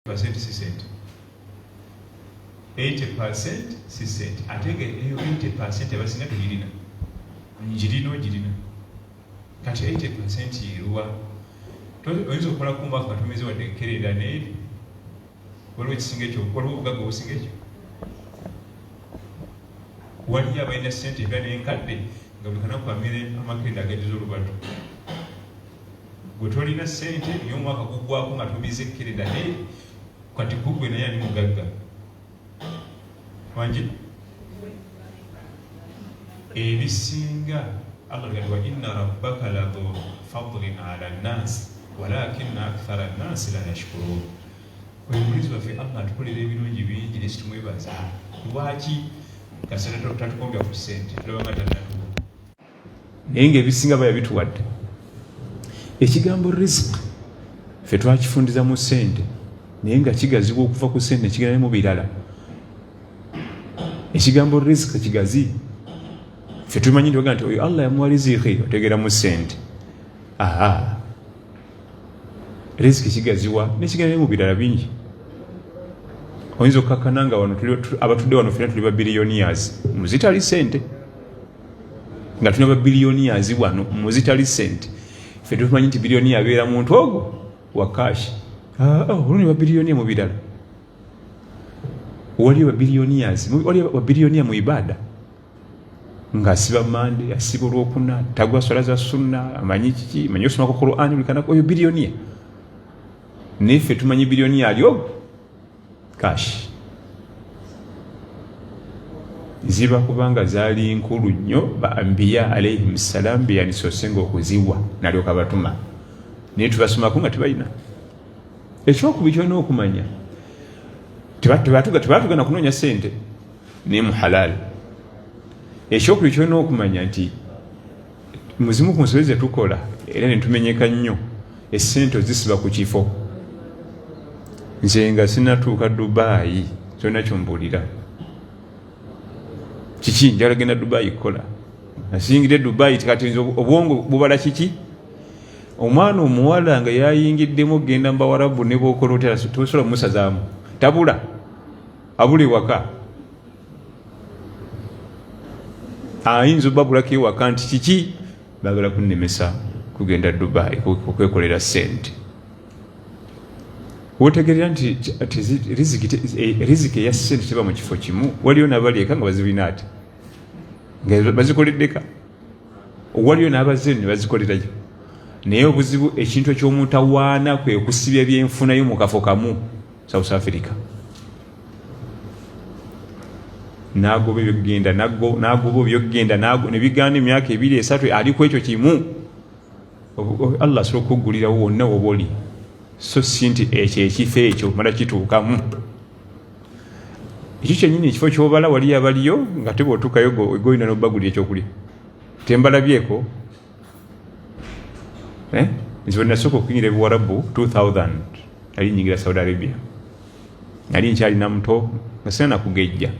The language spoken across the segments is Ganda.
80% si sente. 80% si sente. Ate eyo 80% abasinga tugirina. Girina. Kati 80% yeruwa. Oyinza okukola ku mwaka nga tumize wadde enkerera n'eri. Waliwo ekisinga ekyo, waliwo obugagga obusinga ekyo. Waliyo abalina ssente ebya n'enkadde nga buli kanaku amire amakerenda agajjuza olubatu. Gwe tolina ssente y'omwaka guggwako nga tumize enkerera n'eri. Kati kugwe naye ani mugagga. Wangi ebisinga Allah gadi wa inna rabbaka ladhu fadlin ala nnas walakinna akthara nnas la yashkurun. Omulizi waffe Allah atukolera ebirungi bingi ne situmwebaza. Lwaki kasana tatukombya ku ssente tulabanga tannatuwa naye ng'ebisinga baya bituwadde. Ekigambo rizq ffe twakifundiza mu ssente naye nga kigazibwa okuva ku ssente nekigenda mu birala. Ekigambo rizq kigazi ffe tumanyi nti nti oyo Allah yamuwa riziki otegeera mu ssente. Riziki kigaziwa nekigenda mu birala bingi. Oyinza okukakkana nga wano abatudde wano ffena tuli ba billionaires muzitali ssente nga tulina ba billionaires wano muzitali ssente. Ffe tumanyi nti billionaire abeera muntu ogwo wa kashi. Olwo ne ba billionaire mu birala. Waliyo ba billionaires, waliyo ba billionaire mu ibada. Ng'asiba Mande, asiba Olwokuna, tagwa swala za sunna, amanyi kiki, amanyi okusoma ku Qur'an buli kanako oyo billionaire. Naye ffe tumanyi billionaire ali ogwo kashi. Ziba kubanga zaali nkulu nnyo ba ambiya alayhim salam byanisosenga okuziwa nalyoka batuma. Naye tubasomako nga tebalina. Ekyokubi kyolina okumanya tebatugana kunoonya ssente naye mu halal. Ekyokubiri kyolina okumanya nti muzimu ku nsobi ze tukola era ne tumenyeka nnyo essente ozisiba ku kifo. Nze nga sinatuuka Dubai kyonna kyombuulira kiki njala genda Dubai kukola. Nasingidde Dubai kati obwongo bubala kiki. Omwana omuwala nga yayingiddemu genda mu Bawarabu ne bw'okola otya tosobola kumusazaamu tabula abula ewaka. Ayinza obbabulako ewaka nti kiki baagala kunnemesa kugenda Dubai okwekolera ssente. Wotegerera nti riziki eya ssente teba mu kifo kimu. Waliyo n'abali eka nga bazibina ati nga bazikoleddeka. Waliyo n'abazze ne bazikolerayo. Naye obuzibu ekintu eky'omuntu awaana kwe kusibya byenfunayo mu kafo kamu South Africa. Nagoba ebyokugenda nagoba ebyokugenda ne bigaana emyaka 2-3 ali ku ekyo kimu. Allah asobola okuggulirawo wonna woba oli. So si nti ekyo ekifo ekyo mala kituukamu. Ekyo kyennyini ekifo ky'obala waliyo abaliyo nga teba otuukayo goyina n'obbagulira ekyokulya. Tembalabyeko. Nze bwe nasooka okuyingira ebuwarabu 2000 nali nyingira Saudi Arabia. Nali nkyalina muto nga sina nakugejja.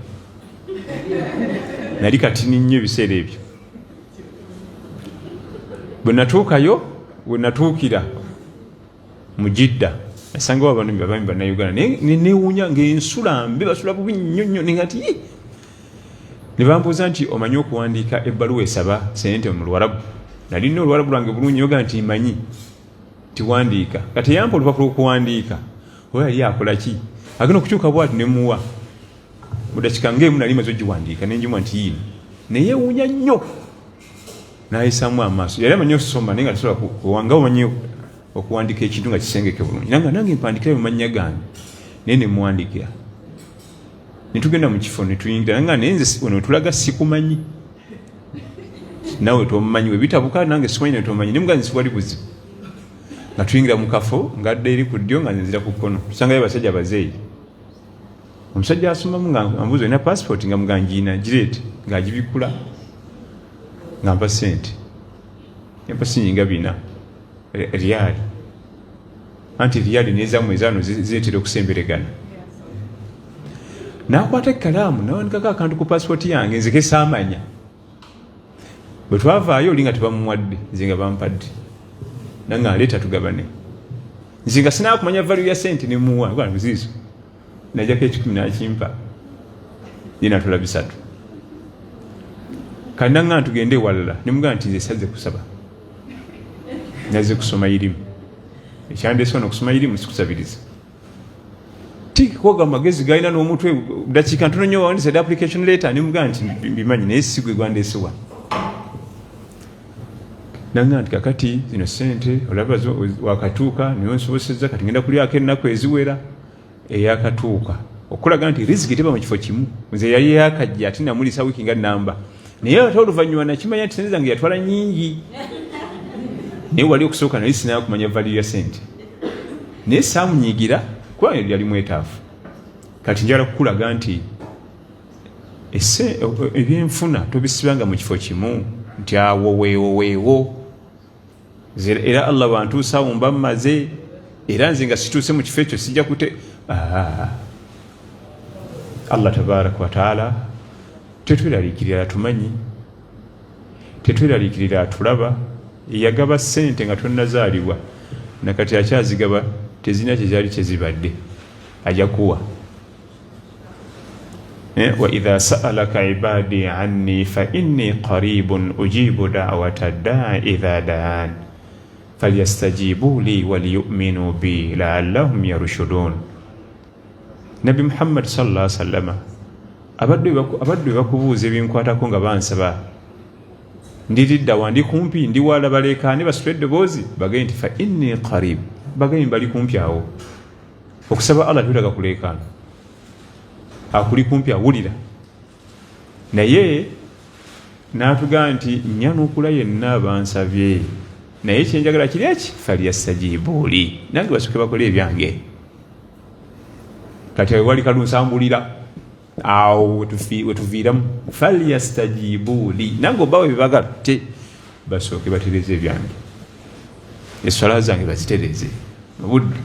Nali katini nnyo ebiseera ebyo. Bwe natuukayo we natuukira mu Jidda nasangawo abaami bannayuganda newuunya ng'ensula mbi basula bubi nnyo nengati ne bambuuza nti omanyi okuwandiika ebbaluwa esaba ssente mu Luwarabu. Nali nina Oluwarabu lwange bulungi yoga nti mmanyi tiwandiika. Kati yampa olupapula okuwandiika oyo yali akola ki agenda okukyuka bwati nemuwa mudakika ng'emu nali maze ogiwandiika nenjumwa nti yino neyeewuunya nnyo n'ayisaamu amaaso. Yali amanyi okusoma naye nga tasobola kuwanga omanyi okuwandiika ekintu nga kisengeke bulungi. Nange mpandikira mu mannya gange naye ne muwandikira. Ne tugenda mu kifo ne tuyingira nga naye nze ono tulaga sikumanyi. Nawe tomumanyi we bitabuka nange sikumanyi ne tomumanyi ne muganzi siwali buzibu. Nga tuyingira mu kafo ngadde eri ku ddyo nga nzira ku kkono. Tusangayo abasajja abazeeyi. Omusajja asomamu nga ambuuza olina passport nga muganjiina gireete ng'agibikula nga mpa ssente. Yampa sinyinga 4 riyali. Anti riyali n'ezamu ezaano zeetera okusemberegana. N'akwata ekkalaamu n'awandikako akantu ku passport yange nze ke saamanya. Bwe twavaayo oli nga tebamuwadde nze nga bampadde. Nange aleeta tugabane. nzinga sina kumanya value ya sente ne muwa kwa nzizo najja ke 10 nakimpa ina tola bisatu kananga tugende walala nimuga nti nze saze kusaba naze kusoma ilimu ekyande sono kusoma ilimu sikusabiriza koga magezi gaina n'omutwe dakika ntono nnyo wandise application letter nimuga nti mbimanyi naye sigwe gwandeesebwa nanga nti kakati zino sente olaba wakatuuka niyo nsobosezza kati ngenda kulyako ennaku eziwera eyakatuuka okulaga nti riziki teba mu kifo kimu nze yali yakajja ati namulisa wiiki nga namba naye ate oluvannyuma nakimanya nti sente zange yatwala nnyingi naye wali okusooka naye sinaya kumanya value ya sente naye saamunyiigira kuba yali mwetaafu kati njala kukulaga nti ebyenfuna tobisibanga mu kifo kimu nti awo weewo era Allah bantuusaawo mba mmaze era nze nga situuse mu kifo ekyo sijja kute Allah tabaraka wa taala tetweraliikirira tumanyi tetweraliikirira atulaba yagaba ssente nga tonnazaalibwa nakati akyazigaba tezina kyezali kyezibadde ajja kuwa wa idha sa'alaka ibadi anni fa inni qaribun ujibu da'wata da'i idha da'an falyastajibu li waliyu'minu bi la'allahum yarshudun. Nabi Muhammad sallallahu alaihi wasallam abaddu bakubuuza ebinkwatako nga bansaba ndiridda wandi kumpi ndi wala balekaane basitredde bozi bagaye nti fa inni qarib bagaye bali kumpi awo okusaba Allah tulaga kulekaana akuli kumpi awulira naye n'atugaa nti nnyana okula yenna abansabye naye kyenjagala kiri eki falyastajibu li nange basooke bakole ebyange kati wali kalunsambulira awo wetuviiramu falyastajibu li nange obawe bebagala te basooke batereze ebyange eswala zange bazitereze mubuddu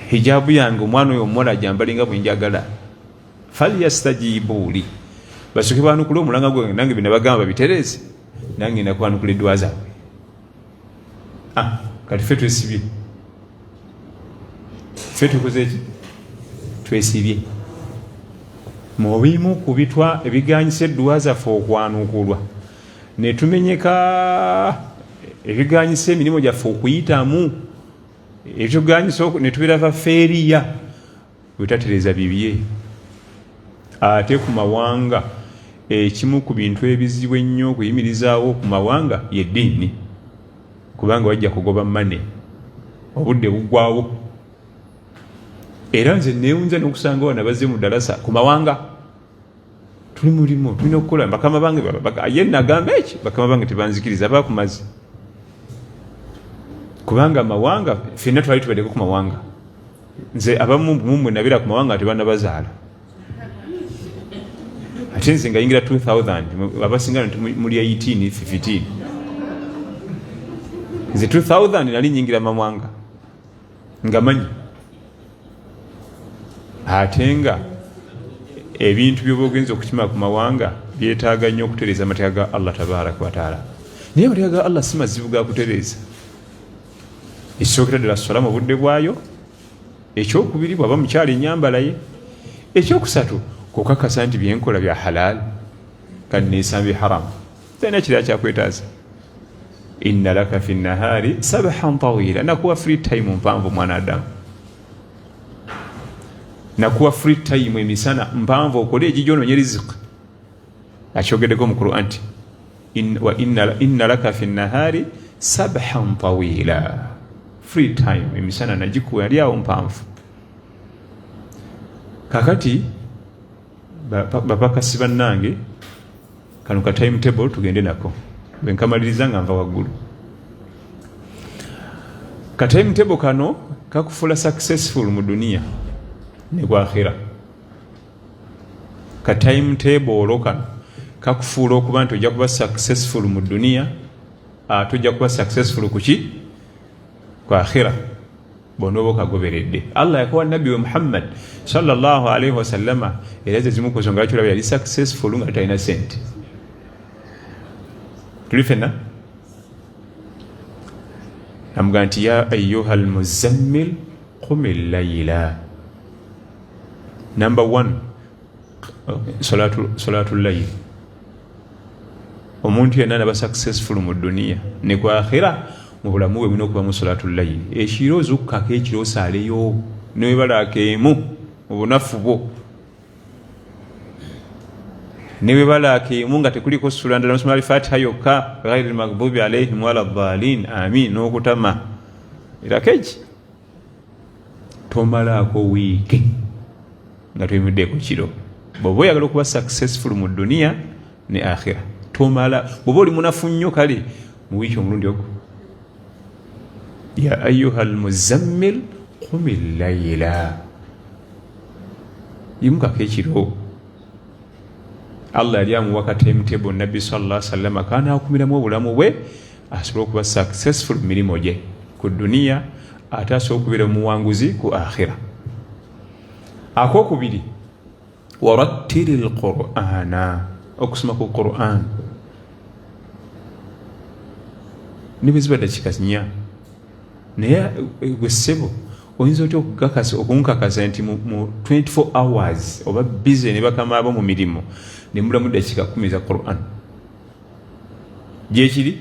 hijabu yange omwana oyo omuwala jambalinga bwenjagala falyastajibu li basooke banukule omulanga gwange nange bina bagamba bitereze nange nakwanukula eddwa zaabwe kati fe twesibye fe tukoze eki twesibye mu bimu ku bitwa ebiganyisa eddwa zaffe okwanukulwa ne tumenyeka ebiganyisa emirimu gyaffe okuyitamu ebituganyisa ne tubeera bafeeriya bwetatereza bibye ate ku mawanga ekimu ku bintu ebizibu ennyo okuyimirizaawo ku mawanga yeddiini kubanga wajja kugoba mane obudde buggwawo era nze neewunza n'okusanga wana bazze mu ddalasa ku mawanga tuli mulimu tulina okukola bakama bange ye nagamba eki bakama bange tebanzikiriza bakumazi kubanga amawanga ffenna twali tubaddeko ku mawanga nze abamu mumwe nabeera ku mawanga tebanabazaala ate nze nga yingira 2000 abasinga muli 18-15 nze 2000 nali nyingira mawanga nga manyi ate nga ebintu byoba ogenza okukima ku mawanga byetaaga nnyo okutereeza amateeka ga Allah tabaraka wa taala naye amateeka ga Allah si mazibu ga kutereeza ekisookera ddala sola mu budde bwayo ekyokubiri bwaba mukyala ennyambalaye ekyokusatu kukakasa nti byenkola bya halal kadi nesambi haramu talina kirala kyakwetaaza inna laka fi nnahaari sabahan tawila nakuwa free time mpanvu mwana adamu nakuwa free time emisana mpanvu okole egigyononye riziki akyogeddeko mu Qur'an nti inna laka fi nnahaari sabahan tawila free time emisana nagikuwa yali awo mpanvu kakati bapakasi bannange kano ka timetable tugende nako bwenkamaliriza nga nva waggulu ka timetable kano kakufula successful mu duniya ne gwakhira ka timetable kano kakufuula okuba nti ojja kuba successful mu duniya ate ojja kuba successful kuki kwakhira bona oba okagoberedde Allah yakowa nabbi we Muhammad sallallahu alaihi wasallama era ze zimu ku nsonga lwaki olaba yali successful nga talina sente tuli fenna namugamba nti ya ayuha almuzammil qumi layla. Number 1 salatu layli. Omuntu yenna naba successful mu duniya ne ku akhira mu bulamu bwe mulina okuba mu salatu layli. Ekiro zukkako ekiro osaaleyo newebalakeemu mu bunafu bwo, newebalakeemu nga tekuliko sula ndala nosoma al-Fatiha yokka ghayril maghdubi alayhim wala dhalin amin n'okutama. Era keeki tomalaako wiiki nga toyimiddeko kiro. Bw'oba oyagala okuba successful mu duniya ne akhira tomala. Bw'oba oli munafu nnyo kale mu wiiki omulundi ogwo ya ayuha almuzammil qumi layla, yimukako ekiro. Allah yali amuwaka timetable nabbi sallallahu alaihi wasallam akaana akumiramu obulamu bwe asobole okuba successful mu mirimu gye ku duniya ate asobole okubeera omuwanguzi ku akhira. Akokubiri warattiri lqur'ana, okusoma ku Qur'an ne bwe ziba dakiika 4 naye gwe ssebo oyinza otya okunkakasa nti mu 24 hours oba bize ne bakama abo mu mirimu ne mulamu dakiika 10 za Qur'an. Gyekiri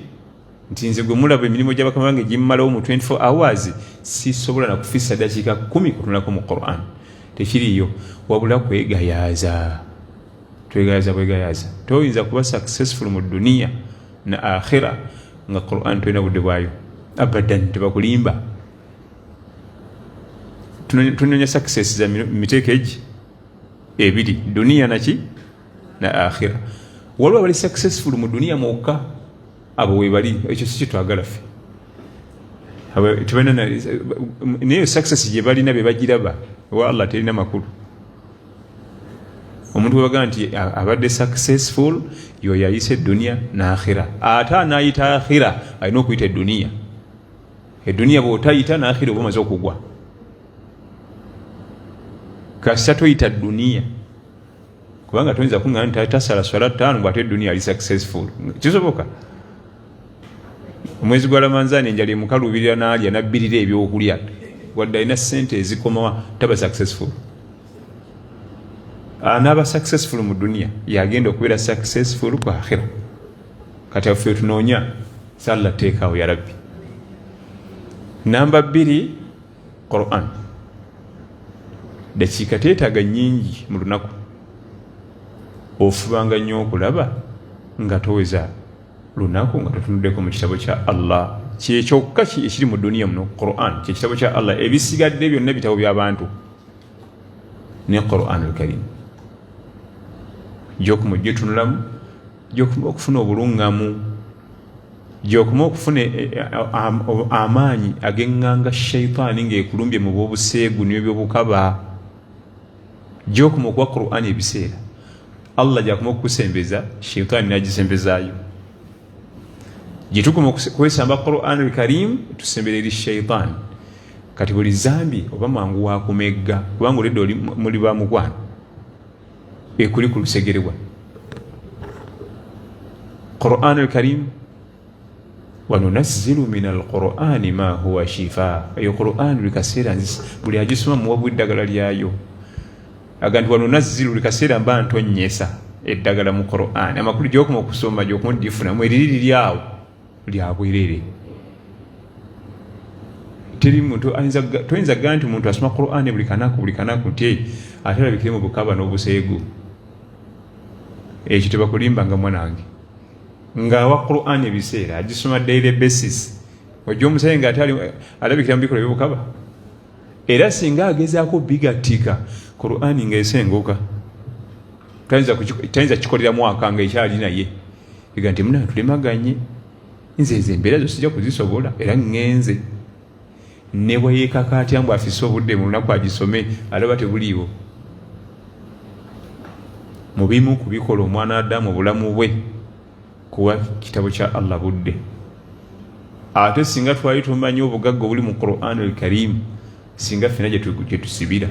nti nze gwe mulaba emirimu gy'abakama bange gimmalawo mu 24 hours sisobola na kufissa dakiika 10 kutunulako mu Qur'an. Tekiriyo, wabula kwegayaza. Twegayaza bwegayaza. Toyinza kuba successful mu duniya na akhira nga Qur'an toyina budde bwayo abadan. Tebakulimba. Tunoonya success za miteeko egi ebiri, duniya naki na akhira. Waliwo abali successful mu duniya mwokka, abo webali, ekyo si kitwagala ffe. Naye success gye balina be bagiraba wa Allah terina makulu. Omuntu bwebagamba nti abadde successful yo yayise duniya na akhira, ate anayita akhira alina okuyita duniya. Eduniya bw'otayita na akhira oba omaze okugwa. Kasita toyita duniya kubanga toyinza kuŋŋamba nti tasala swala 5 bw'ate duniya ali successful. Kisoboka? Omwezi gwa Ramadhaani enjala emukalubirira n'alya nabbirira ebyokulya wadde alina ssente ezikomawa taba successful. Anaaba successful mu duniya yagenda okubeera successful ku akhira. Kati ffe tunoonya salla teekaawo ya rabbi. Namba 2 Qur'an. Dakiika teetaaga nnyingi mu lunaku. Ofubanga nnyo okulaba nga toweza lunaku nga totunuddeko mu kitabo kya Allah. Kyekyoka ekiri mu duniya muno Qur'an, kyekitabo kya Allah. Ebisigadde byonna bitabo by'abantu ne Qur'anul Karim. Gy'okuma gyetunulamu, gy'okuma okufuna obulungamu, gy'okuma okufuna amaanyi ag'eŋŋanga shayitaani ng'ekulumbye mu bw'obuseegu n'ebyobukaba. Gy'okuma okuwa Qur'an ebiseera Allah gy'akuma okukusembeza, shayitaani n'agisembezaayo. Gyetukuma kwesamba Qur'anul Karim tusembera eri shayitaani. Kati buli zambi oba mangu wakumegga kubanga oledde oli muli ba mukwano ekuli ku lusegerebwa. Qur'anul Karim wa nunazzilu min al-Qur'ani ma huwa shifaa. Eyo Qur'an buli kaseera buli agisoma muwa eddagala lyayo. Aganti wa nunazzilu buli kaseera mba ntonnyesa eddagala mu Qur'an. Amakulu gy'okuma okusoma gy'okuma oddifunamu eririri lyawo lyabwerere. Teri muntu toyinza gamba nti omuntu asoma Qur'an buli kanaku nti ate alabikire mu bukaba n'obuseegu. Ekyo tebakulimbanga mwanange. Ng'awa Qur'an ebiseera agisoma daily basis. Ojja omusajja ng'ate alabikira mu bikola by'obukaba. Era singa agezaako bigatika Qur'an ng'esenguka. Tayinza kikolera mwaka ng'ekyali naye. Ega nti muna tulemaganye. Nze embeera zo sijja kuzisobola era ŋŋenze. Ne bwe yeekaka atya mbu afise obudde mu lunaku agisome alaba tebuliiwo. Mu bimu ku bikola omwana Adamu obulamu bwe kuwa kitabo kya Allah budde. Ate singa twali tumanyi obugagga obuli mu Qur'anul Karim singa ffena gye tusibira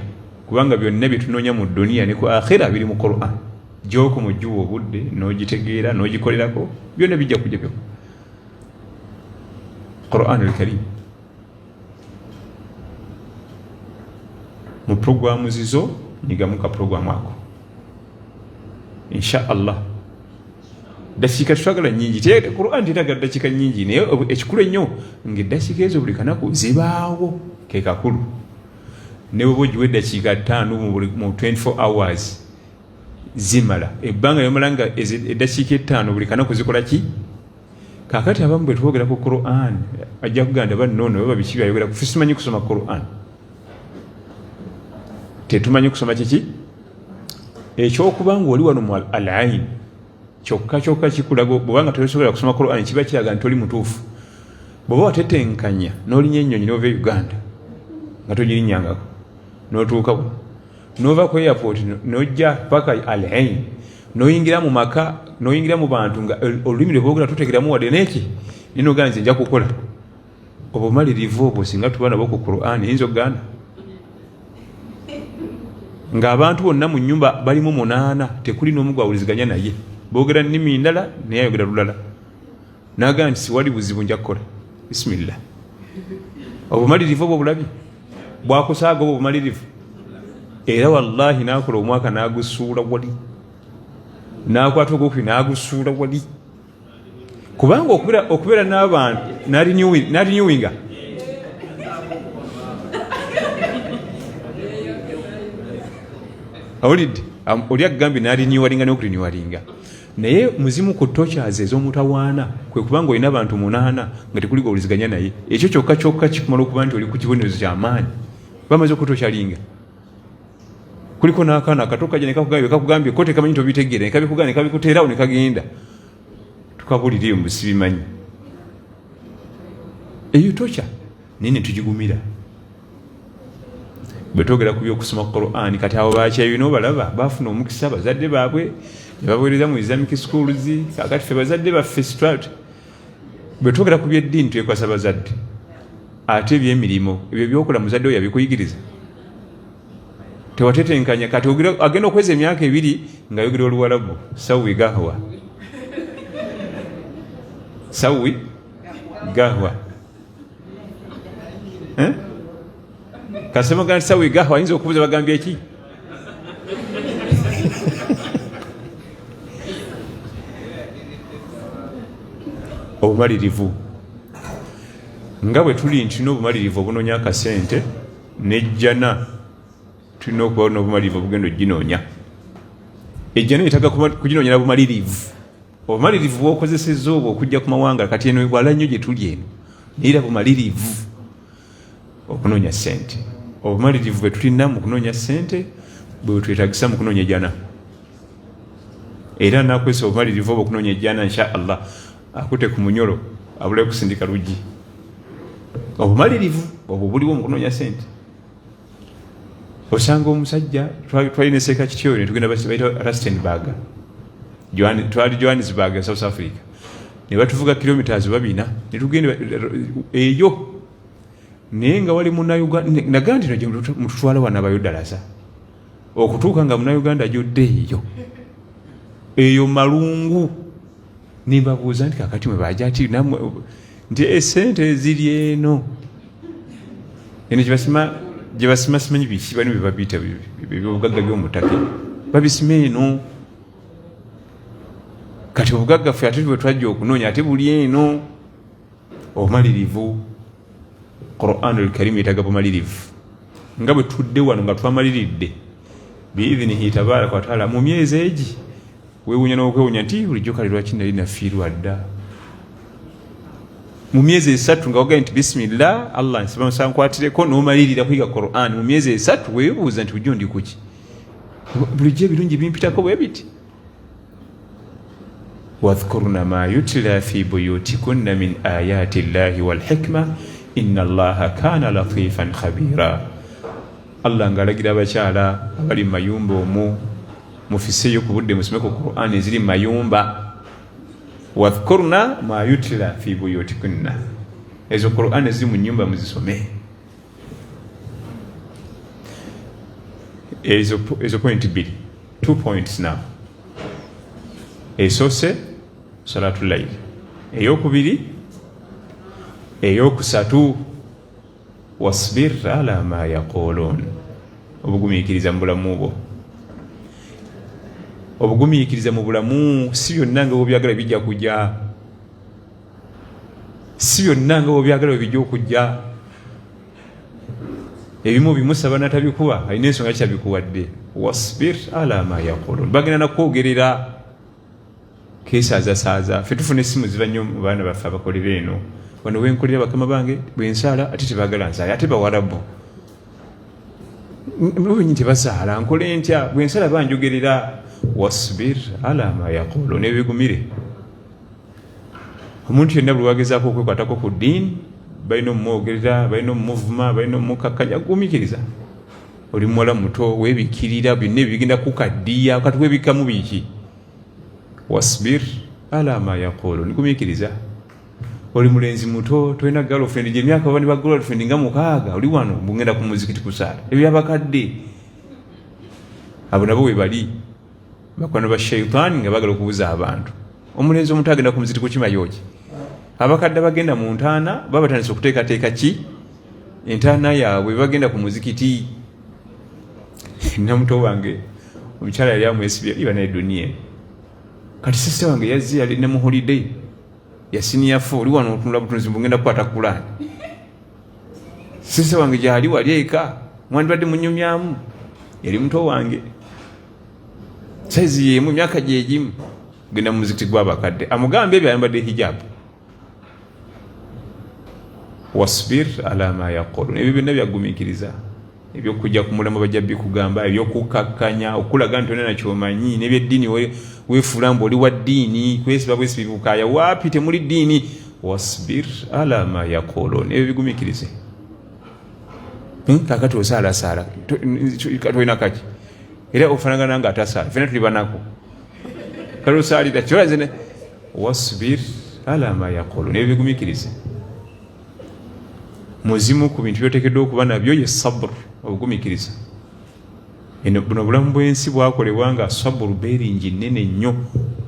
kubanga byonna bye tunoonya mu duniya ne ku akhira biri mu Qur'an. Gy'okumujjuwa obudde n'ogitegeera n'ogikolerako byonna bijja kujja byo Qur'anul Karim. mu programu zizo nyigamu ka programu ako insha Allah. Dakiika tutwagala nyingi te Qur'an titagala dakiika nyingi naye ekikulu ennyo ng'eddakiika ezo buli kanaku zibaawo ke kakulu. Ne bwe ogiwa eddakiika 5 mu 24 hours zimala ebbanga lyomala nga eddakiika 5 buli kanaku zikola ki? Kakati abamu bwe twogera ku Qur'an ajja kuganda bannono baba biki byayogera ku simanyi kusoma Qur'an. Tetumanyi kusoma kiki? Ekyokuba ng'oli wano mu al-ain kyokka kikulaga bwobanga tosobola kusoma Qur'an kiba kiraga nti oli mutuufu. Bw'oba watetenkanya n'olinya ennyonyi n'ova e Uganda nga togirinnyangako n'otuuka n'ova ku airport n'ojja paka al-ain n'oyingira mu maka n'oyingira mu bantu nga olulimi lwe boogera tutegeramu wadde neeki ninogaa nze nja kukola obumalirivu obwo singa tuba nabwo ku Qur'an yinza okuganda ng'abantu bonna mu nnyumba balimu 8 tekuli n'omu gwawuliziganya naye boogera nnimi ndala naye ayogera lulala n'agamba nti siwali buzibu nja kukola bisimillah. Obumalirivu obwo bulabye bwakusaaga obwo obumalirivu era wallahi n'akola omwaka n'agusuula wali n'akwata ogwokubiri n'agusuula wali kubanga okubeera n'abantu n'arinyuwinga awulidde oli agambye n'arinyuwalinga n'okurinyuwalinga naye muzimu ku tochaze ez'omutawaana kwe kubanga olina abantu 8 nga tekuli gwawuliziganya naye ekyo kyokka kikumala okuba nti oli ku kibonerezo ky'amaanyi bamaze okutokyalinga. Kuliko n'akaana akato kajja nekakugambye ko tekamanyi tobitegeera nekabikugamba nekabikuteerawo nekagenda tukabuliriyo mu sibimanyi eyo tocha nini tugigumira. Bwe twogera ku by'okusoma Qur'an kati abo bakyayina obalaba baafuna omukisa bazadde baabwe ne baweereza mu Islamic schools kakati ffe bazadde baffe strat. Bwe twogera ku by'eddiini twekwasa bazadde ate ebyemirimu ebyo byokola muzadde oyo yabikuyigiriza tewatetenkanya kati agenda okweza emyaka 2 ng'ayogera Oluwarabu sawi gahwa kasema gandi sawi gahwa ayinza okubuuza bagambye ki? Obumalirivu nga bwe tuli nti n'obumalirivu obunoonya akasente nejjana tulina okubawo n'obumalirivu obugenda oginoonya. Ejjana yetaaga kuginoonyera bumalirivu. Obumalirivu bw'okozesezza obwo okujja ku mawanga kati eno wala nnyo gye tuli eno naye era bumalirivu okunoonya ssente. Obumalirivu bwe tulina mu kunoonya ssente bwe twetagisa mu kunoonya ejjana era nakwesa obumalirivu obwo okunoonya ejjana insha Allah akute ku munyolo abule kusindika luggi. Obumalirivu obwo buliwo mu kunoonya ssente. Osanga omusajja twalina Seeka Kyeyune tugenda bayita Rustenburg twali Johannesburg South Africa ne batuvuga kilometers 4 ne tugenda eyo naye nga wali Munnayuganda nagandi no gye mututwala wana abayodalasa okutuuka nga Munnayuganda ajodde eyo malungu ne babuuza nti kakati mwe bajja ati namwe nti esente ziri eno gye basima simanyi biki bano bye babiyita byobugagga by'omutake babisima eno kati obugagga ffe ate bwe twajja okunoonya ate buli eno. Obumalirivu Qur'anul Karim yetaaga bumalirivu nga bwe tudde wano nga twamaliridde biidhinihi tabaraka wa taala mu myezi egi weewuunya n'okwewuunya nti bulijjo kale lwaki nali nafiirwa dda mu myezi 3 nga wagambye nti bisimillah Allah nsankwatireko n'omalirira kuyiga Qur'an mu myezi 3 weebuuza nti bujjo ndi kuki bulijjo ebirungi bimpitako bwe biti. Wadhkurna ma yutla fi buyutikunna min ayati llahi wal hikma inna allaha kana latifan khabira. Allah ngalagira abakyala abali mayumba omwo mufiseyo ku budde musome ku Qur'an eziri mayumba. Wadhkurna ma yutla fi buyutikunna, ezo Qur'an eziri mu nyumba muzisome. Ezo point 2 points now. Esose salatul layl, eyokubiri eyokusatu wasbir ala ma yaqulun, obugumiikiriza mu bulamu bwo. Obugumiikiriza mu bulamu si byonna nga bwobyagala bijja kujja, si byonna nga bwobyagala bijja okujja. Ebimu bimusaba natabikuwa alina ensonga kyabikuwadde. Wasbir ala ma yaqulun, bagenda nakwogerera kesaaza. Ffe tufuna essimu ziva nnyo mu baana baffe abakolera eno. Wano wenkolera bakama bange bwensala ate tebagala nsala, ate bawarabu benyi tebasaala, nkole ntya bwensala banjogerera. Wasbir ala ma yaqulun, nebigumire. Omuntu yenna bwe wagezaako okwekwatako ku ddiini, balina omumwogerera, balina omumuvuma, balina omumukakkanya, gumiikiriza. Oli muwala muto weebikirira byonna ebigenda kukaddiya, kati weebikkamu biki? Wasbir ala ma yaqulun, gumiikiriza. Oli mulenzi muto tolina girlfriend, gy'emyaka bani ba girlfriend nga 6, oli wano bungenda ku muzikiti kusaala, ebyabakadde abo nabo we bali bakwano ba shaitaani nga bagala okubuza abantu. Omulenzi omuto agenda ku muzikiti kukimayooki, abakadde bagenda mu ntaana babatandisa okuteekateeka ki entaana yaabwe, bagenda ku muzikiti. Namuto wange omukyala yali amwesibye iba naye duniya, kati sisita wange yazze yali ne mu holiday yasiniya fo, oli wano otunula butunzi bungenda kukwata kulani. Sisita wange gyali wali eka mwandibadde munyumyamu, yali muto wange saizi yemu emyaka gyegimu, genda mu muzikiti gw'abakadde amugambe ebyo ayambadde hijabu. Wasbir ala ma yaqulun, ebyo byonna byagumiikiriza. Ebyokujja ku mulambo bajja bikugamba, ebyokukakkanya, okulaga nti olina kyomanyi, n'ebyeddiini weefuula mbu oli wa ddiini, kwesiba bukaya, waapi temuli ddiini. Wasbir ala ma yaqulun, ebyo bigumiikirize. Kakati osaalasaala tolina kaki, era ofaanagana nga atasaala, fena tuli banako kale osaalira kyolazene. Wasbir ala ma yaqulun, ebyo bigumiikirize. Muzimu ku bintu byoteekeddwa okuba nabyo ye sabr, obugumiikiriza. Buno obulamu bw'ensi bwakolebwa nga saburu beeringi nnene nnyo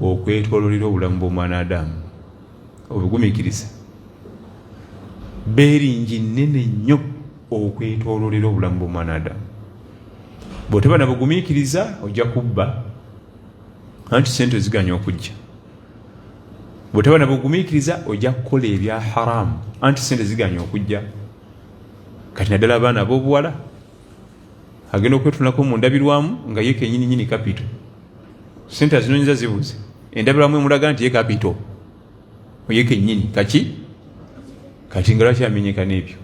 okwetooloolera obulamu bw'omwanadamu. Obugumiikiriza beeringi nnene nnyo okwetooloolera obulamu bw'omwanadamu. Bw'oteba na bugumiikiriza ojja kubba, anti sente ziganya okujja. Bw'oteba na bugumiikiriza ojja kukola ebya haramu, anti sente ziganya okujja. Kati naddala abaana ab'obuwala agenda okwetunako mu ndabirwamu nga ye kennyini kapito, sente azinonyeza zibuze, endabirwamu emulaga nti ye kapito ye kennyini kaki, kati nga lwaki amenyeka n'ebyo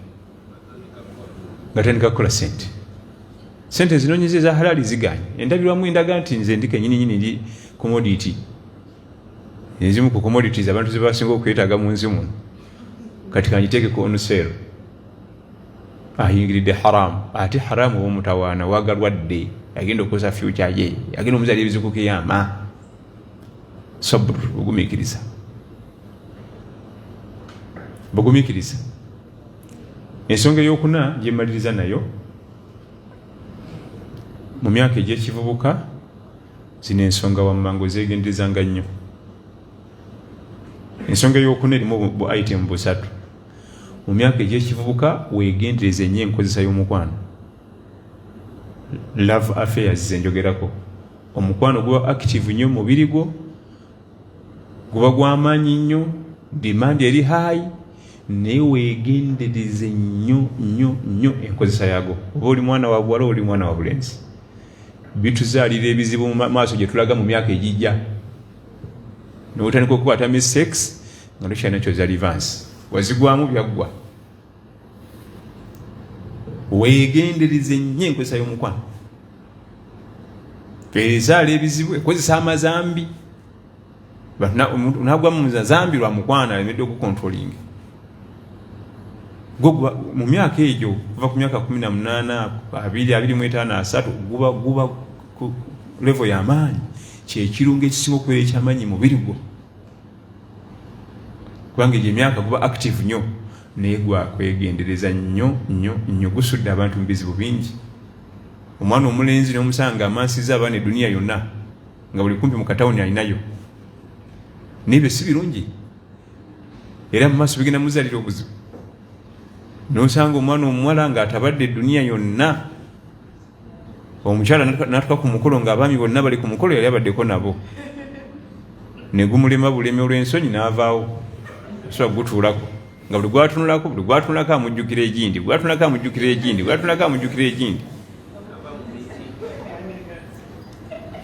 nga tandika kukola sente. Sente zinonyeza eza halali ziganye, endabirwamu endaga nti nze ndi kennyini ndi commodity. Ezimu ku commodities abantu ze basinga okwetaaga mu nsi muno, kati kanyiteekeko onusero, ayingiridde haramu. Ate haramu w'omutawaana wagalwadde, agenda okukosa future ye, agenda omuzaala ebiziku kiyama. Sabr, bugumiikiriza. Bugumiikiriza. Ensonga ey'okuna gye mmaliriza nayo, mu myaka egy'ekivubuka zino ensonga wammango zeegenderezanga nnyo. Ensonga ey'okuna erimu bu item busatu. Mu myaka egy'ekivubuka weegendereze nnyo enkozesa y'omukwano. Love affairs ze njogerako. Omukwano guba active nnyo mu mubiri gwo, guba gw'amaanyi nnyo, demand eri high, naye weegendereze nnyo enkozesa yago. Oba oli mwana wa buwala oli mwana wa bulenzi, bituzaalira ebizibu mu maaso gye tulaga mu myaka egijja. N'otandika okukwata sex nga tokyalina kyoza advance, wazigwamu byaggwa. Weegendereze nnyo enkozesa y'omukwano, ezaala ebizibu, ekozesa amazambi. Nagwamu zambi lwa mukwano alemedde okukontrolinga. Mu myaka egyo kuva ku myaka 18, 20, 25, 3 guba ku level y'amaanyi, kyekirungo ekisinga okubeera ekyamaanyi mu mubiri gwo. Kubanga egyo emyaka guba active nnyo, naye gwakwegendereza nnyo, gusudde abantu mu bizibu bingi. Omwana omulenzi n'omusanga amansiza abaana eduniya yonna nga buli kumpi mu katawuni alinayo, n'ebyo si birungi, era mu maaso bigenda muzaalira obuzibu. N'osanga omwana omuwala ng'atabadde eduniya yonna omukyala n'atuka ku mukolo ng'abaami bonna bali ku mukolo yali abaddeko nabo ne gumulema buleme olw'ensonyi n'avaawo asobola gutuulako nga buli gwatunulako amujjukira egindi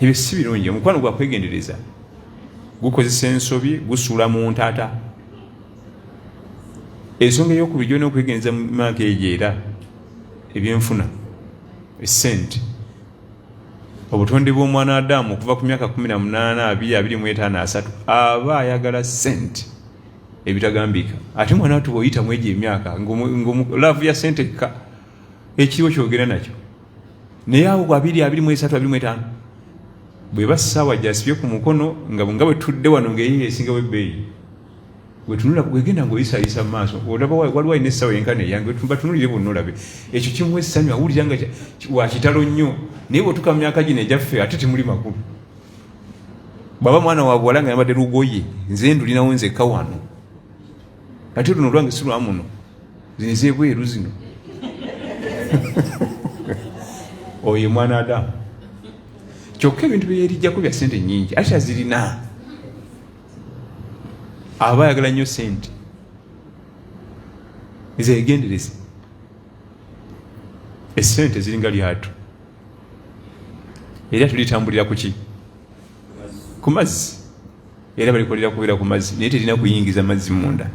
ebyo si birungi. omukwano gwa kwegendereza gukozesa ensobi, gusuula mu ntaata. ensonga ey'okubiri gyona okwegendereza mu maaka egyo era ebyenfuna essente obutonde bw'omwana Adamu okuva ku myaka 18 25 aba ayagala sente ebitagambika. ate mwana watu bw'oyita mu egyo emyaka laavu ya sente ka ekiriwo kyogera nakyo naye awo 23-25 bweba ssaawa gyasibye ku mukono nga bwe tudde wano ng'eyo esingawo ebbeeyi wetunula kwegenda ng'oyisayisa mu maaso olaba waliwo alina essaawa yenkana eyange batunulire bonna olabe ekyo kimuwa essanyu awulira nga wakitalo nnyo naye bwetuka mu myaka gino egyaffe ate temuli makulu. bwaba mwana wa buwala nga yambadde lugoye nze ndulinawo nzekka wano ate luno olwange si lwa muno zino ez'ebweru zino oyo mwana Adamu. kyokka ebintu byeyerijjako bya sente nnyingi ate azirina aba ayagala nnyo sente zeegendereze. essente ziringa lyato era tulitambulira ku ki? ku mazzi. era balikolera kubeera ku mazzi naye terina kuyingiza mazzi munda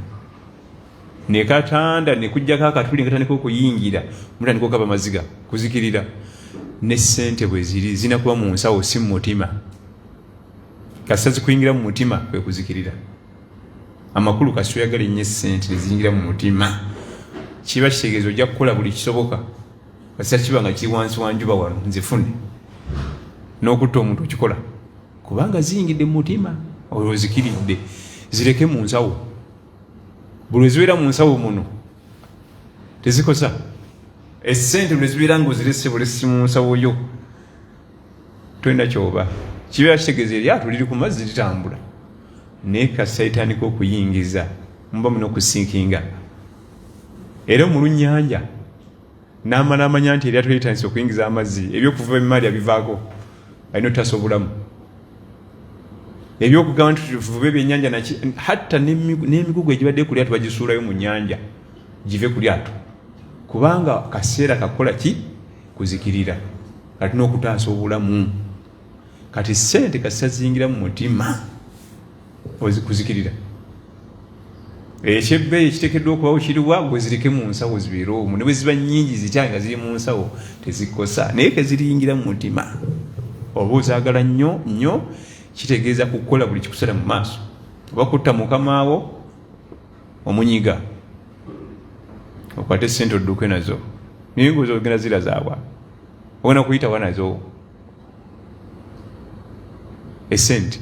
nekatanda nekujjako akatuli nkatandika okuyingira mutandika okaba maziga kuzikirira. ne ssente bwe ziri zinakuba mu nsawo si mu mutima. kasita zikuyingira mu mutima kwe kuzikirira. amakulu kasita oyagala ennyo essente neziyingira mu mutima kiba kitegeeza ojja kukola buli kisoboka kasita kiba nga kiri wansi wanjuba wano nzifune n'okutta omuntu okikola kubanga ziyingidde mu mutima olwo zikiridde. zireke mu nsawo. buli ezibeera mu nsawo muno tezikosa. essente buli ezibeera ng'ozirese bulesi mu nsawo yo tolina kyoba. kibeera kitegeeza eryato liri ku mazzi litambula naye kasita litandika okuyingiza muba muno okusinkinga. era mu lunnyanja n'amala amanya nti eryato litandise okuyingiza amazzi ebyokuva ebimaali abivaako alina otasa obulamu. ebyokugamba nti tuvuba ebyennyanja hatta n'emigugu egibadde ku lyato bagisuulayo mu nnyanja give ku lyato kubanga kaseera kakola ki? kuzikirira. kati n'okutaasa obulamu. kati ssente kasita ziyingira mu mutima kuzikirira. ekyebbeeyi ekiteekeddwa okubawo kiriwa gwe zireke mu nsawo zibeere omwo ne bwe ziba nnyingi zitya nga ziri mu nsawo tezikosa naye keziriyingira mu mutima oba ozaagala nnyo kitegeeza kukola buli kikusala mu maaso. oba kutta mukamaawo omunyiga okwate essente odduke nazo naye ng'oza ogenda zirazaawa ogenda kuyitawa nazo. essente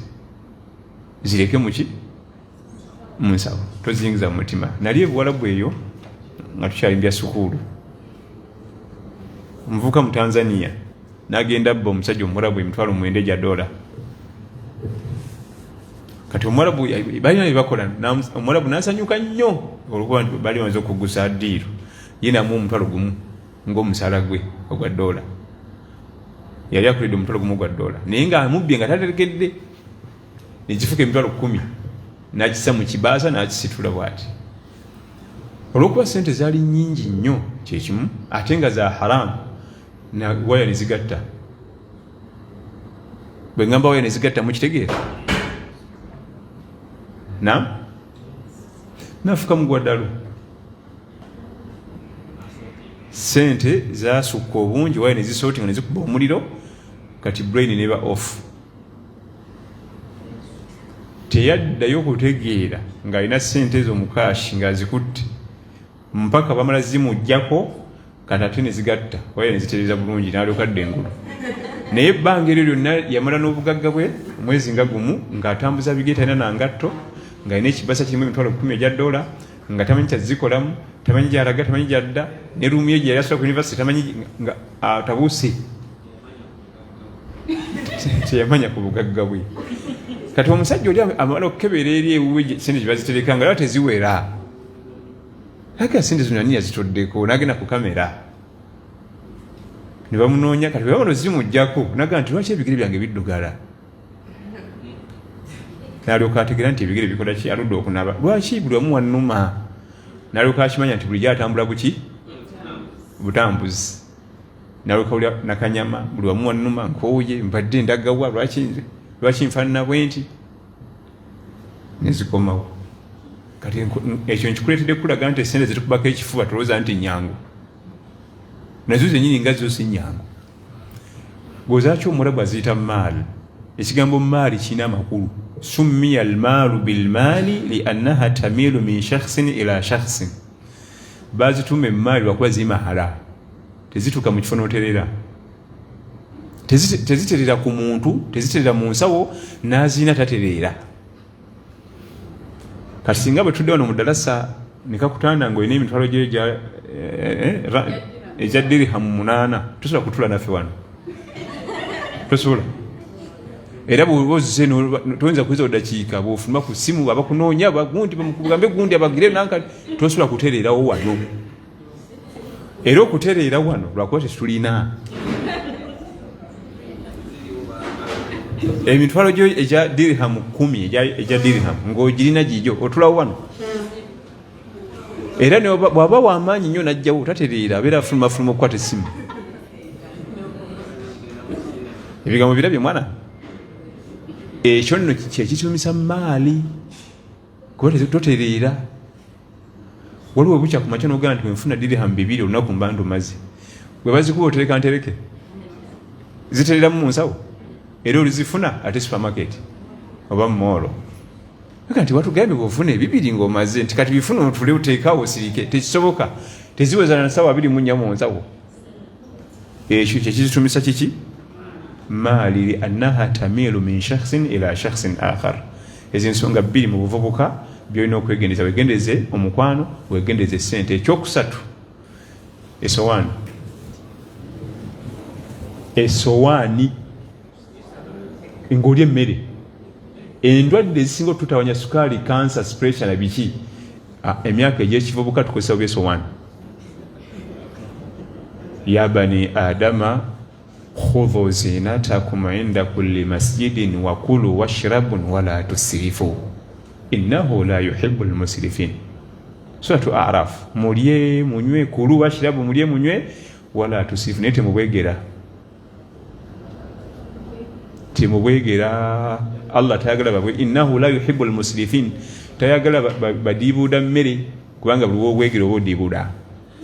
zireke muki? mu nsawo toziyingiza mu mutima. nali ebuwalabu eyo nga tukyayimbya sukuulu omuvubuka mu Tanzania n'agenda abba omusajja omwarabu emitwalo 9 gya dola. kati omwarabu balina byebakola omwarabu n'asanyuka nnyo olwokuba nti bali bamaze okugusa ddiiro ye namu omutwalo gumu ng'omusaala gwe ogwa dola. yali akulidde omutwalo gumu ogwa dola naye ng'amubbye nga tategekedde nekifuka emitwalo 10 n'akissa mu kibaasa n'akisitula bw'ati. olw'okuba sente zaali nnyingi nnyo kyekimu ate nga za haramu na waya ne zigatta. bwe ngamba waya ne zigatta mukitegeera? nafuka mu gwaddalo. sente zasukka obungi waya ne zisootinga ne zikuba omuliro kati brain neba off. teyaddayo kutegeera ng'alina sente ezo mu kaashi ng'azikutte mpaka bamala zimuggyako kati ate ne zigatta waya ne zitereeza bulungi n'alyoka adda engulu. naye ebbanga eryo lyonna yamala n'obugagga bwe omwezi nga gumu ng'atambuza bigere talina nangatto ng'alina ekibasa kirimu emitwalo 10 egya dola nga tamanyi kyazikolamu tamanyi gyalaga tamanyi gyadda ne ruumu ye gye yali asula ku univesity tamanyi nga atabuuse teyamanya ku bugagga bwe. kati omusajja oli amala okukebera eri ewuwe sente gye bazitereka nga laba teziwera. aga sente zino ani yazitoddeko n'agenda ku kamera ne bamunoonya kati bwe bamuno zimujjako naga nti lwaki ebigere byange biddugala n'alyoka ategeera nti ebigere bikola ki aludde okunaba lwaki buli wamu wannuma n'alyoka akimanya nti bulijjo atambula buki butambuzi n'alyoka ulya nakanyama buli wamu wannuma nkooye mbadde ndagawa lwaki nfaanana bwe nti nezikomawo kati ekyo nkikuleetedde kulaga nti esente zetukubako ekifuba tulowooza nti nyangu nazo zenyini nga zo si nyangu gozaki omulabu aziyita maali ekigambo maali kirina amakulu summiya almaalu bilmaali liannaha tamiilu min shakhsin ila shakhsin bazituma emaali lwakuba zimahala tezituuka mu kifo n'oterera teziterera ku muntu teziterera mu nsawo n'azirina tatereera kati singa bwe tudde wano mu ddalasa nekakutanda ng'olina emitwalo gyo egya dirhamu 8 tosobola kutula naffe wano tosobola era bwozise toyinza kuyinza oddakiika bwofuluma ku ssimu abakunoonya bagambe gundi abagire nanka tosobola kutereerawo wano era okutereera wano lwakuba tetulina emitwalo gyo egya dirhamu 10 egya dirhamu ng'ogirina gijjo otulawo wano era bw'aba w'amaanyi nnyo najjawo tatereera abeera afulumafuluma okukwata essimu ebigambo birabye mwana ekyo nno kyekitumisa maali kuba totereera waliwo bukya ku makya n'ogamba nti wenfuna dirhamu 2 olunaku mba ndumaze bwe bazikuba otereka ntereke zitereramu mu nsawo era olizifuna ate supermarket oba mumoolo aka nti watugambye bwofuna 2 ng'omaze nti kati bifuna otule oteekawo osirike tekisoboka teziwezana na ssaawa 24 mu nsawo ekyo kyekizitumisa kiki maali liannaha tamiilu min shakhsin ila shakhsin akhar ez'ensonga 2 mu buvubuka byolina okwegendeza wegendeze omukwano wegendeze ssente ekyokusatu esowaani ng'olya emmere endwadde ezisinga otutawanya sukaali kansa pressure na biki emyaka egy'ekivubuka tukozesa byesowaani ya bani adama khudhu zinatakum inda kulli masjidin wa kulu washrabun wala tusrifu innahu la yuhibbu almusrifin suratu araf mulye munywe kulu washrabu mulye munywe wala tusrifu nete mubwegera Allah tayagala babwe innahu la yuhibbu almusrifin tayagala badibuda mmere kubanga buli wobwegera obodibuda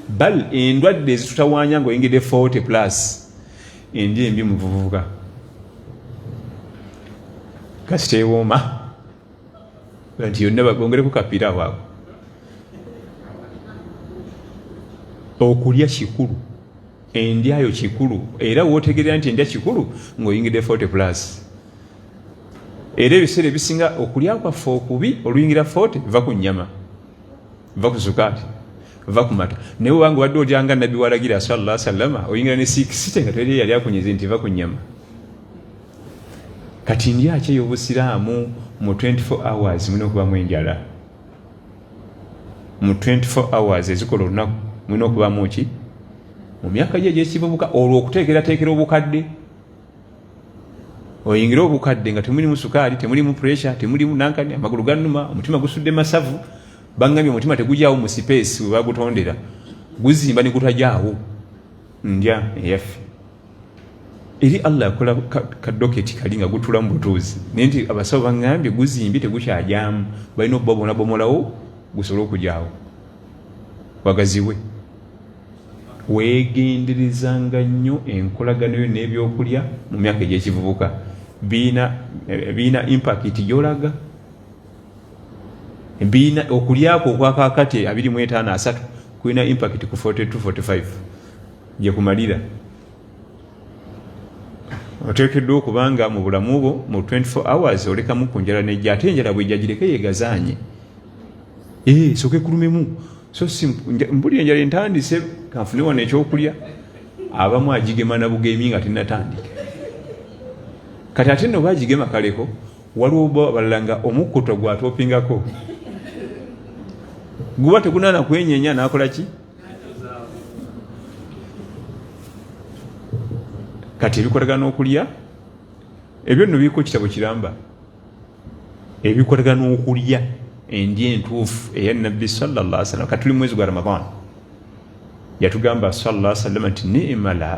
bal endwadde ezitutawanya ng'oyingidde 40 plus endi embi muvubuka kasitewooma nti yonna bagongereku kapira waabwe okulya kikulu endyayo kikulu era wootegerera nti endya kikulu ng'oyingidde 40 plus era ebiseera ebisinga okulya kwaffe okubi oluyingira 40 va ku nnyama va ku sukaati va ku mata naye obanga obadde olyanga nabbi walagira sallallahu alaihi wasallam oyingira ne 6 nga teri yali akunyize nti va ku nnyama kati ndyaki ey'obusiraamu mu 24 hours mulina okubamu enjala mu 24 hours ezikola olunaku mulina okubamu ki mu myaka gye egyekivubuka olwo okuteekerateekera obukadde oyingira obukadde nga temulimu sukaali temulimu pressure temulimu nankani amagulu gannuma omutima gusudde masavu bangambye omutima tegujaawo mu sipeesi we bagutondera guzimba ne gutajaawo ndya eyaffe eri Allah akola kadoketi kali nga gutula mu butuuzi naye nti abasawo bangambye guzimbye tegukyajaamu balina okubabonabomolawo gusobole okujaawo wagaziwe weegenderezanga nnyo enkolagano yo n'ebyokulya mu myaka egy'ekivubuka biina impact gy'olaga biina okulyako okwakakati 25-3 kulina impact ku 42-45 gye kumalira oteekeddwa okubanga mu bulamu bwo mu 24 hours olekamu ku njala nejja ate enjala bwejja gireke yeegazaanye soke kulumemu so mpulira enjala entandise kanfune wano ekyokulya abamu agigema na bugemi nga tinatandika kati ate nno bagigema kaleko waliwo balala nga omukkuto gwatopingako guba tegunaana kwenyenya nakola ki kati ebikolagana okulya ebyo nno biko kitabo kiramba ebikolagana okulya endya entuufu eya nabbi sallallahu alaihi wasallam katuli mwezi gwa Ramadan yatugamba sallallahu alaihi wasallam nti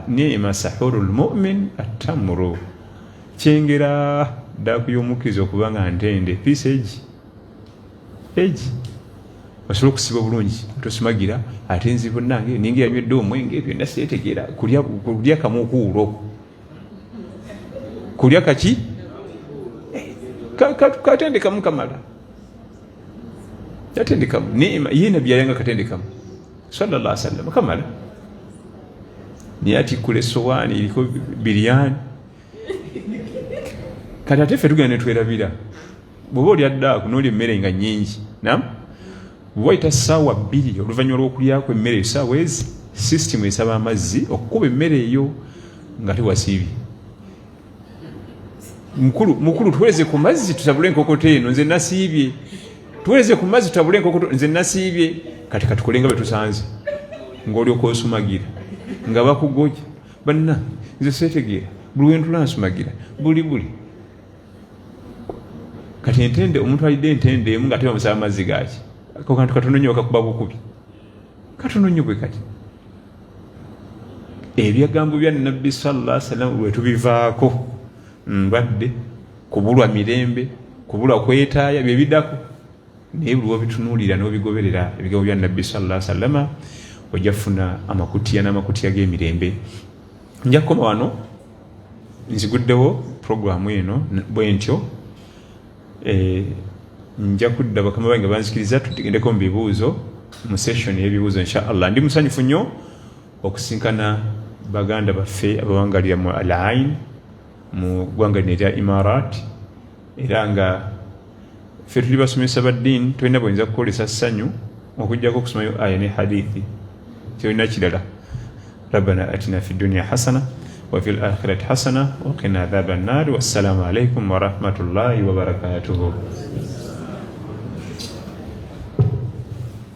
ni'ma sahurul mu'min at-tamru kyengera daku y'omukkiriza okubanga ntende piece egi osobola okusiba bulungi tosumagira ate nzibo nange ninge yanywedde omwenge byonna seetegeera kulya kamu okuwulo kulya kaki katendekamu kamala yatendekamu ni'ma ye nabbi yayanga katendekamu sallallahu alaihi wasallam kamala ni ati kule sowani iliko biriani kati ate ffe tugenda ne twerabira bw'oba oli addaako n'oli emmere nga nnyingi nam waita ssaawa 2 oluvannyuma lw'okulyako emmere essaawa ezi sisitimu esaba amazzi okukuba emmere eyo nga tewasiibye mukulu tuweereze ku mazzi tutabule enkokoto eno nze nasiibye tuweereze ku mazzi tutabule enkokoto nze nasiibye kati katukole nga bwe tusanze ng'olyoka osumagira nga bakugoja banna nze seetegeera buli wentula nsumagira buli kati entende omuntu alidde entende emu nga tebamusaba amazzi gaaki ako kantu katono nnyo kakuba bukubi katono nnyo bwe kati ebyagambo bya nabbi sallallahu alaihi wasallam bwe tubivaako ndwadde kubulwa mirembe kubulwa kwetaaya bye biddako naye buli wabitunuulira n'obigoberera ebigambo bya nabbi sallallahu alaihi wasallam ojja kufuna amakutiya n'amakutiya g'emirembe. Nja kukoma wano nziguddewo puroguramu eno bwe ntyo nja kudda bakama bange banzikiriza tugendeko mu bibuuzo mu session y'ebibuuzo inshallah. Ndi musanyufu nnyo okusinkana baganda baffe abawangalira mu Al-Ain mu ggwanga lya Imarat era nga ffe tuli basomesa baddiini tulina bwenza kukolesa ssanyu okujjako okusomayo aya ne hadithi kyolina kirala. ربنا أتنا في الدنيا حسنة وفي الآخرة حسنة وقنا عذاب النار والسلام عليكم ورحمة الله وبركاته.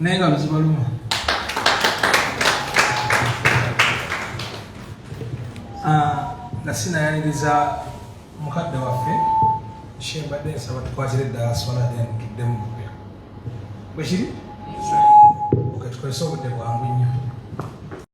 Nenga mzibaluma. Nasina yaniriza mukadde waffe shemba densa batukwatire ddala swala tuddemu bwe kiri ukatukozesa obudde bwangu nnyo.